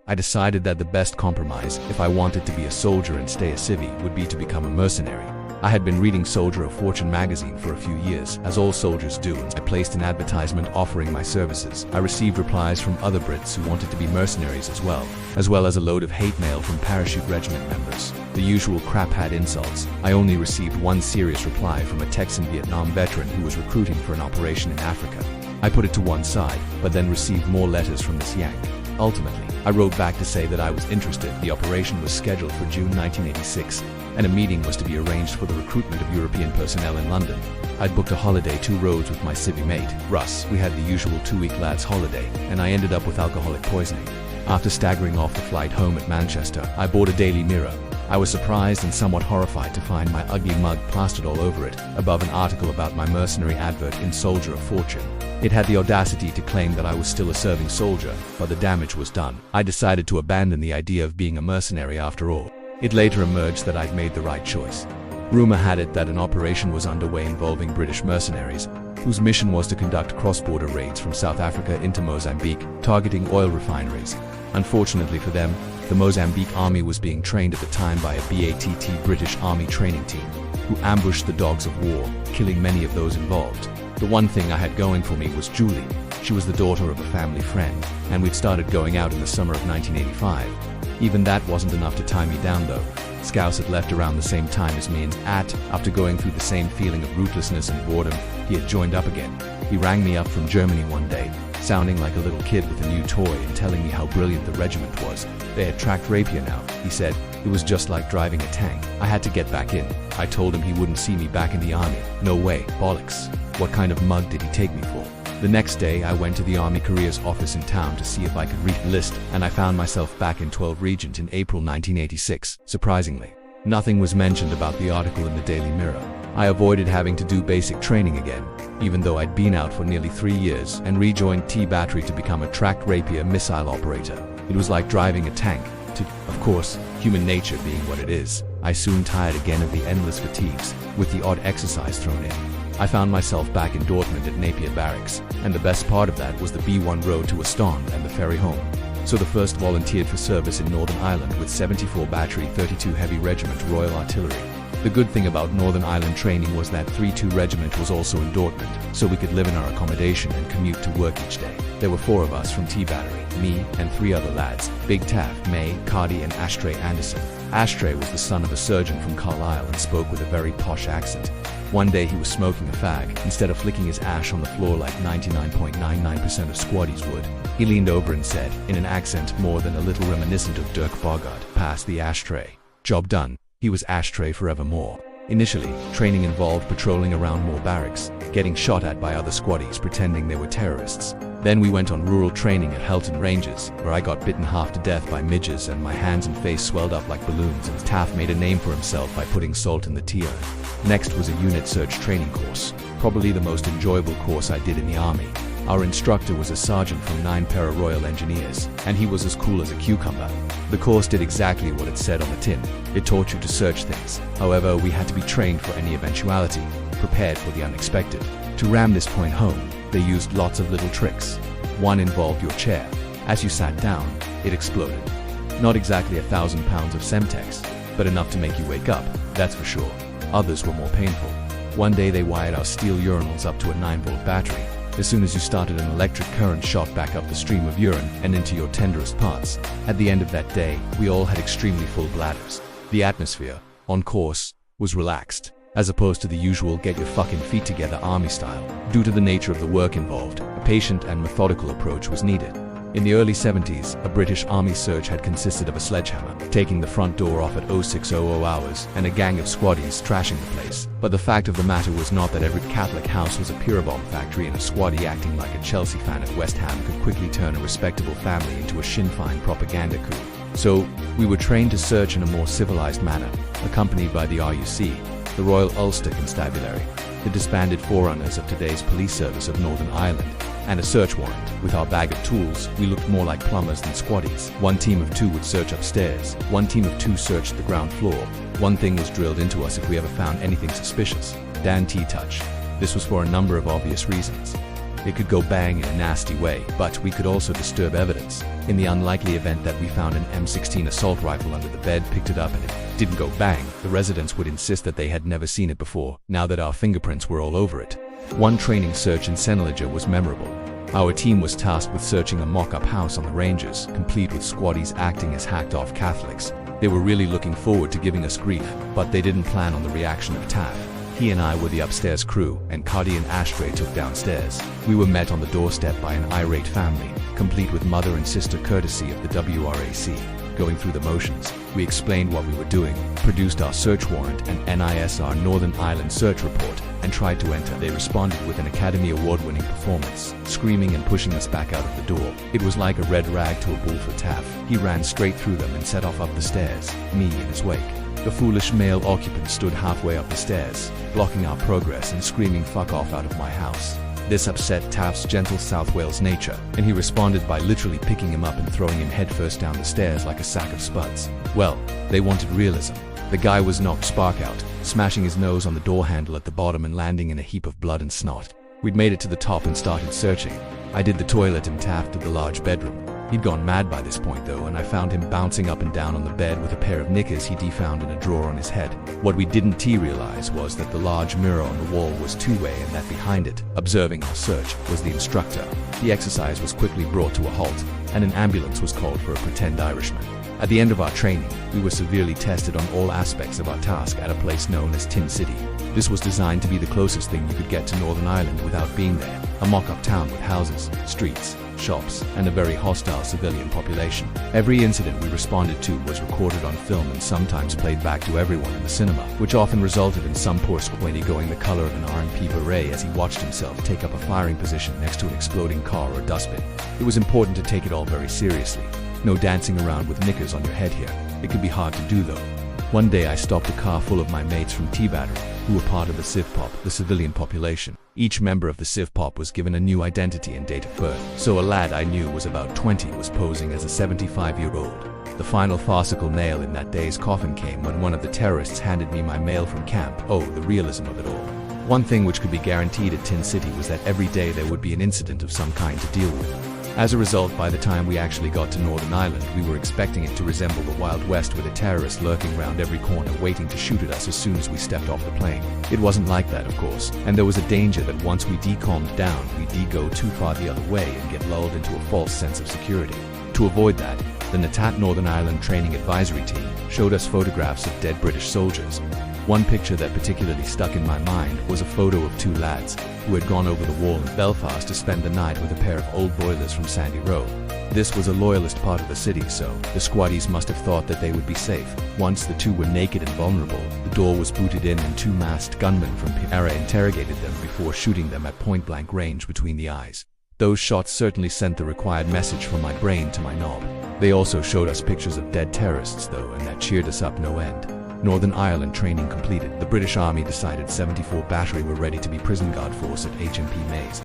I decided that the best compromise, if I wanted to be a soldier and stay a civvy, would be to become a mercenary. I had been reading Soldier of Fortune magazine for a few years, as all soldiers do, and I placed an advertisement offering my services. I received replies from other Brits who wanted to be mercenaries as well as a load of hate mail from parachute regiment members. The usual crap-hat insults. I only received one serious reply from a Texan Vietnam veteran who was recruiting for an operation in Africa. I put it to one side, but then received more letters from this yank. Ultimately, I wrote back to say that I was interested. The operation was scheduled for June 1986, and a meeting was to be arranged for the recruitment of European personnel in London. I'd booked a holiday 2 roads with my civvy mate, Russ. We had the usual 2-week lads holiday, and I ended up with alcoholic poisoning. After staggering off the flight home at Manchester, I bought a Daily Mirror. I was surprised and somewhat horrified to find my ugly mug plastered all over it, above an article about my mercenary advert in Soldier of Fortune. It had the audacity to claim that I was still a serving soldier, but the damage was done. I decided to abandon the idea of being a mercenary after all. It later emerged that I'd made the right choice. Rumor had it that an operation was underway involving British mercenaries, whose mission was to conduct cross-border raids from South Africa into Mozambique, targeting oil refineries. Unfortunately for them, the Mozambique army was being trained at the time by a BATT British Army training team, who ambushed the dogs of war, killing many of those involved. The one thing I had going for me was Julie. She was the daughter of a family friend, and we'd started going out in the summer of 1985. Even that wasn't enough to tie me down though. Scouse had left around the same time as me, and after going through the same feeling of rootlessness and boredom, he had joined up again. He rang me up from Germany one day, sounding like a little kid with a new toy and telling me how brilliant the regiment was. They had tracked rapier now, he said. It was just like driving a tank. I had to get back in. I told him he wouldn't see me back in the army. No way, bollocks. What kind of mug did he take me for? The next day, I went to the Army Careers office in town to see if I could re-enlist, and I found myself back in 12 Regent in April 1986. Surprisingly, nothing was mentioned about the article in the Daily Mirror. I avoided having to do basic training again, even though I'd been out for nearly 3 years, and rejoined T Battery to become a tracked rapier missile operator. It was like driving a tank. Of course, human nature being what it is, I soon tired again of the endless fatigues, with the odd exercise thrown in. I found myself back in Dortmund at Napier Barracks, and the best part of that was the B1 road to Ostend and the ferry home. So the first volunteered for service in Northern Ireland with 74 Battery 32 Heavy Regiment Royal Artillery. The good thing about Northern Ireland training was that 3-2 Regiment was also in Dortmund, so we could live in our accommodation and commute to work each day. There were 4 of us from T Battery, me and 3 other lads, Big Taff, May, Cardi and Ashtray Anderson. Ashtray was the son of a surgeon from Carlisle and spoke with a very posh accent. One day he was smoking a fag. Instead of flicking his ash on the floor like 99.99% of squaddies would, he leaned over and said, in an accent more than a little reminiscent of Dirk Bogarde, "Pass the ashtray." Job done. He was Ashtray forevermore. Initially, training involved patrolling around more barracks, getting shot at by other squaddies pretending they were terrorists. Then we went on rural training at Helton Ranges, where I got bitten half to death by midges and my hands and face swelled up like balloons, and Taff made a name for himself by putting salt in the tea urn. Next was a unit search training course, probably the most enjoyable course I did in the army. Our instructor was a sergeant from 9 Para Royal Engineers, and he was as cool as a cucumber. The course did exactly what it said on the tin. It taught you to search things. However, we had to be trained for any eventuality, prepared for the unexpected. To ram this point home, they used lots of little tricks. One involved your chair. As you sat down, it exploded. Not exactly 1,000 pounds of Semtex, but enough to make you wake up, that's for sure. Others were more painful. One day they wired our steel urinals up to a 9-volt battery. As soon as you started, an electric current shot back up the stream of urine and into your tenderest parts. At the end of that day, we all had extremely full bladders. The atmosphere, on course, was relaxed, as opposed to the usual get your fucking feet together army style. Due to the nature of the work involved, a patient and methodical approach was needed. In the early 70s, a British Army search had consisted of a sledgehammer, taking the front door off at 0600 hours, and a gang of squaddies trashing the place. But the fact of the matter was not that every Catholic house was a Pirabomb factory, and a squaddie acting like a Chelsea fan at West Ham could quickly turn a respectable family into a Sinn Féin propaganda coup. So, we were trained to search in a more civilized manner, accompanied by the RUC, the Royal Ulster Constabulary, the disbanded forerunners of today's police service of Northern Ireland, and a search warrant. With our bag of tools, we looked more like plumbers than squaddies. One team of 2 would search upstairs, one team of 2 searched the ground floor. One thing was drilled into us if we ever found anything suspicious: Dan T. Touch. This was for a number of obvious reasons. It could go bang in a nasty way, but we could also disturb evidence. In the unlikely event that we found an M16 assault rifle under the bed, picked it up, and it didn't go bang, the residents would insist that they had never seen it before, now that our fingerprints were all over it. One training search in Seneliger was memorable. Our team was tasked with searching a mock-up house on the ranges, complete with squaddies acting as hacked-off Catholics. They were really looking forward to giving us grief, but they didn't plan on the reaction of Taff. He and I were the upstairs crew, and Cardi and Ashtray took downstairs. We were met on the doorstep by an irate family, complete with mother and sister courtesy of the WRAC. Going through the motions, we explained what we were doing, produced our search warrant and NISR Northern Ireland search report, and tried to enter. They responded with an Academy Award-winning performance, screaming and pushing us back out of the door. It was like a red rag to a bull for Taff. He ran straight through them and set off up the stairs, me in his wake. The foolish male occupant stood halfway up the stairs, blocking our progress and screaming "fuck off out of my house." This upset Taff's gentle South Wales nature, and he responded by literally picking him up and throwing him headfirst down the stairs like a sack of spuds. Well, they wanted realism. The guy was knocked spark out, smashing his nose on the door handle at the bottom and landing in a heap of blood and snot. We'd made it to the top and started searching. I did the toilet and Taff did the large bedroom. He'd gone mad by this point though, and I found him bouncing up and down on the bed with a pair of knickers he'd found in a drawer on his head. What we didn't realize was that the large mirror on the wall was two-way and that behind it, observing our search, was the instructor. The exercise was quickly brought to a halt, and an ambulance was called for a pretend Irishman. At the end of our training, we were severely tested on all aspects of our task at a place known as Tin City. This was designed to be the closest thing you could get to Northern Ireland without being there, a mock-up town with houses, streets, shops, and a very hostile civilian population. Every incident we responded to was recorded on film and sometimes played back to everyone in the cinema, which often resulted in some poor squinty going the color of an RMP beret as he watched himself take up a firing position next to an exploding car or dustbin. It was important to take it all very seriously. No dancing around with knickers on your head here. It could be hard to do though. One day I stopped a car full of my mates from T-Battery, who were part of the CivPop, the civilian population. Each member of the CivPop was given a new identity and date of birth, so a lad I knew was about 20 was posing as a 75-year-old. The final farcical nail in that day's coffin came when one of the terrorists handed me my mail from camp. Oh, the realism of it all. One thing which could be guaranteed at Tin City was that every day there would be an incident of some kind to deal with. As a result, by the time we actually got to Northern Ireland, we were expecting it to resemble the Wild West with a terrorist lurking round every corner waiting to shoot at us as soon as we stepped off the plane. It wasn't like that, of course, and there was a danger that once we decalmed down, we'd go too far the other way and get lulled into a false sense of security. To avoid that, the NATAT Northern Ireland Training Advisory Team showed us photographs of dead British soldiers. One picture that particularly stuck in my mind was a photo of two lads who had gone over the wall in Belfast to spend the night with a pair of old boilers from Sandy Row. This was a loyalist part of the city, so the squaddies must have thought that they would be safe. Once the two were naked and vulnerable, the door was booted in and two masked gunmen from PRA interrogated them before shooting them at point-blank range between the eyes. Those shots certainly sent the required message from my brain to my knob. They also showed us pictures of dead terrorists though, and that cheered us up no end. Northern Ireland training completed, the British Army decided 74 Battery were ready to be prison guard force at HMP Maze.